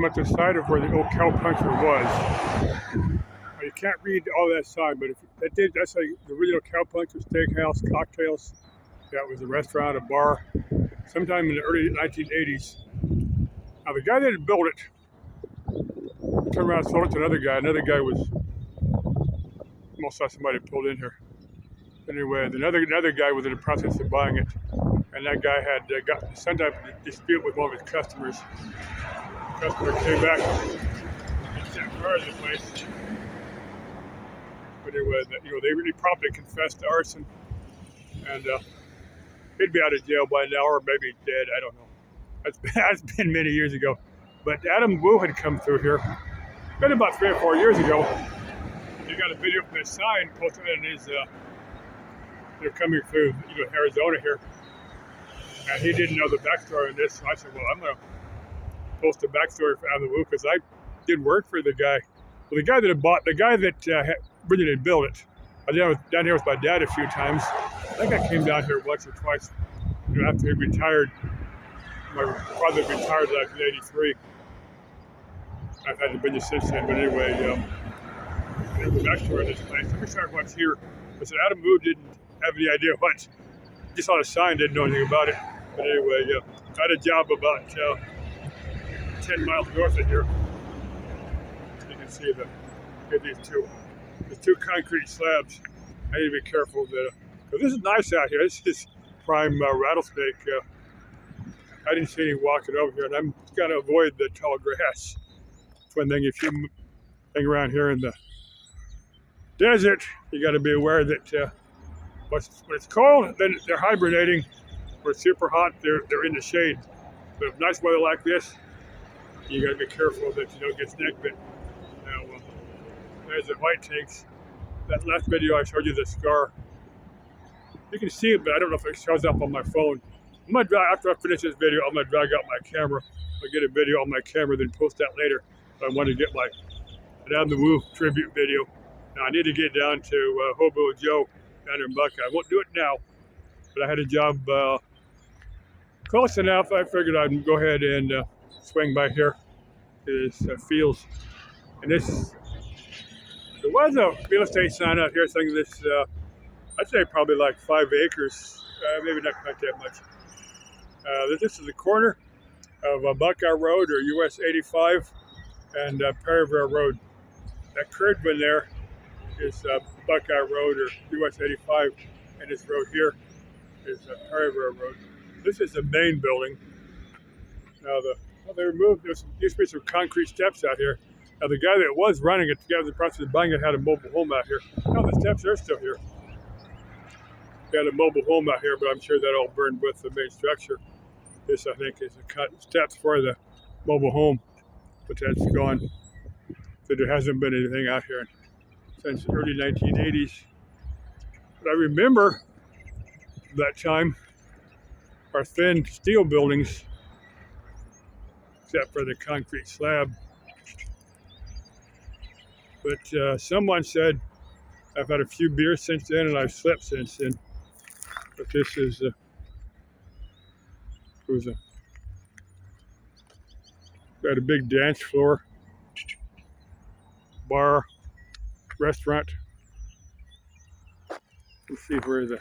I'm at the side of where the old cow puncher was. You can't read all that sign, but if that's like the original cow puncher, steakhouse, cocktails. That was a restaurant, a bar, sometime in the early 1980s. Now the guy that had built it turned around and sold it to another guy. Another guy was almost saw somebody pulled in here. Anyway, another guy was in the process of buying it, and that guy had got some type of dispute with one of his customers. The customer came back and sent car to the place. But anyway, they really promptly confessed to arson, and he'd be out of jail by now, or maybe dead. I don't know. That's been many years ago. But Adam Wu had come through here. Been about 3 or 4 years ago. He got a video from his sign posted in his. They're coming through, Arizona here, and he didn't know the backstory on this. So I said, "Well, I'm gonna post a backstory for Adam Wu because I did work for the guy. Well, the guy that originally built it. I was down here with my dad a few times. I think I came down here once or twice. After he retired, my father retired in 1983. I've had to been here since then, but anyway, there's a backstory on this place. Let me start what's here. I said Adam Wu didn't have any idea what. Just saw the sign, didn't know anything about it. But anyway, I had a job about 10 miles north of here. You can see these two concrete slabs. I need to be careful that, because this is nice out here. This is prime rattlesnake. I didn't see any walking over here, and I'm gonna avoid the tall grass. It's one thing if you hang around here in the desert, you got to be aware that when it's cold, then they're hibernating. When it's super hot, they're in the shade. But if nice weather like this, you got to be careful that you don't get snake bit. Now, there's the white tanks. That last video I showed you the scar. You can see it, but I don't know if it shows up on my phone. After I finish this video, I'm gonna drag out my camera. I'll get a video on my camera, then post that later. But I want to get my Adam Wu tribute video. Now I need to get down to Hobo Joe down in Buckeye. I won't do it now, but I had a job close enough. I figured I'd go ahead and swing by here to this fields. And there was a real estate sign out here saying this, I'd say probably like 5 acres, maybe not quite that much. This is the corner of Buckeye Road or US 85 and Perryville Road. That curved one there is Buckeye Road or US 85, and this road here is Perryville Road. This is the main building. Now they removed, there used to be some concrete steps out here. Now the guy that was running it, the guy in the process of buying it, had a mobile home out here. No, the steps are still here. He had a mobile home out here, but I'm sure that all burned with the main structure. This, I think, is the cut steps for the mobile home, but that's gone. So there hasn't been anything out here since the early 1980s. But I remember that time, our thin steel buildings, except for the concrete slab. But someone said, I've had a few beers since then and I've slept since then. But this is, got a big dance floor, bar, restaurant. Let's see where the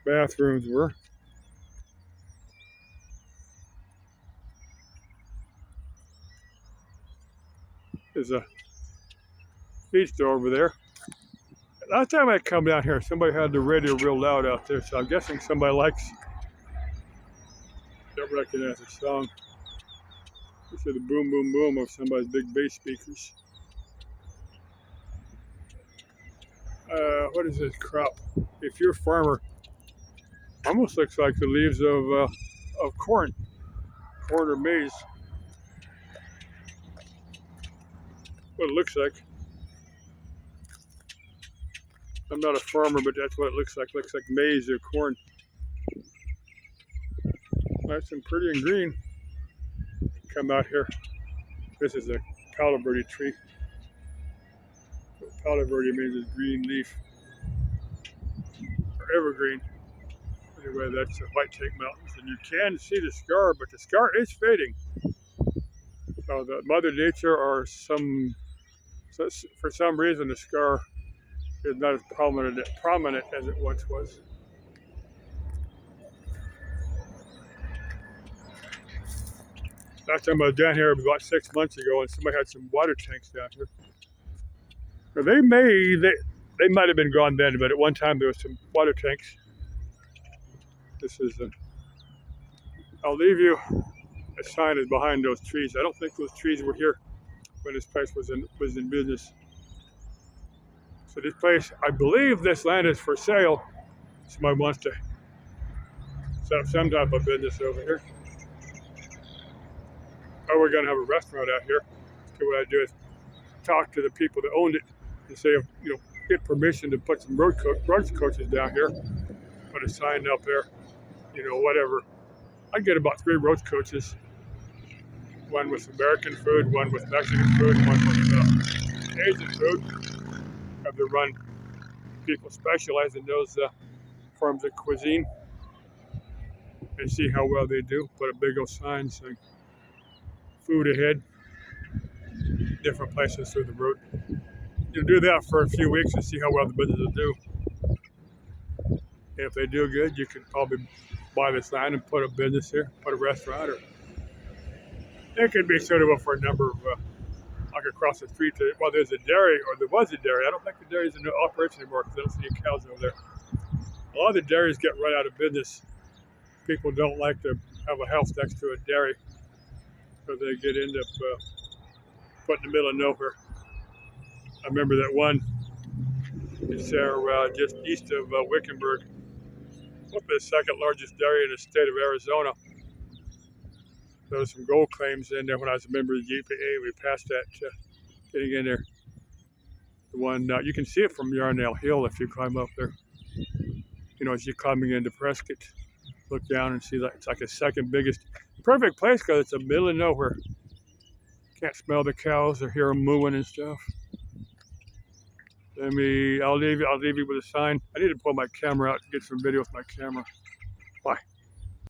bathrooms were. There's a feed store over there. Last time I come down here, somebody had the radio real loud out there, so I'm guessing somebody don't recognize the song. This is the boom, boom, boom of somebody's big bass speakers. What is this crop? If you're a farmer, almost looks like the leaves of corn or maize. What it looks like. I'm not a farmer, but that's what it looks like. Looks like maize or corn. Nice and pretty and green. Come out here. This is a Palo Verde tree. Palo Verde means it's green leaf. Or evergreen. Anyway, that's the White Tank Mountains. And you can see the scar, but the scar is fading. So the Mother Nature or for some reason the scar is not as prominent as it once was. Last time I was down here about 6 months ago, and somebody had some water tanks down here. Now, they might have been gone then, but at one time there was some water tanks. This is I'll leave you. A sign is behind those trees. I don't think those trees were here when this place was in business. So this place, I believe this land is for sale. Somebody wants to set up some type of business over here. Or we're gonna have a restaurant out here. So what I do is talk to the people that owned it and say, get permission to put some road coaches down here. Put a sign up there, whatever. I'd get about 3 road coaches. One with American food, one with Mexican food, one with Asian food. Have to run people specialize in those forms of cuisine and see how well they do. Put a big old sign saying food ahead, different places through the road. You do that for a few weeks and see how well the business will do. And if they do good, you can probably buy this land and put a business here, put a restaurant, or it could be suitable for a number of, like across the street. There's a dairy, or there was a dairy. I don't think the dairy's in operation anymore because I don't see any cows over there. A lot of the dairies get run out of business. People don't like to have a house next to a dairy because they end up put in the middle of nowhere. I remember that one. It's there just east of Wickenburg. What's the second largest dairy in the state of Arizona? There was some gold claims in there when I was a member of the EPA. We passed that getting in there. The one you can see it from Yarnell Hill if you climb up there. As you're climbing into Prescott, look down and see that it's like the second biggest. Perfect place because it's the middle of nowhere. Can't smell the cows or hear them mooing and stuff. I'll leave you with a sign. I need to pull my camera out to get some video with my camera. Bye.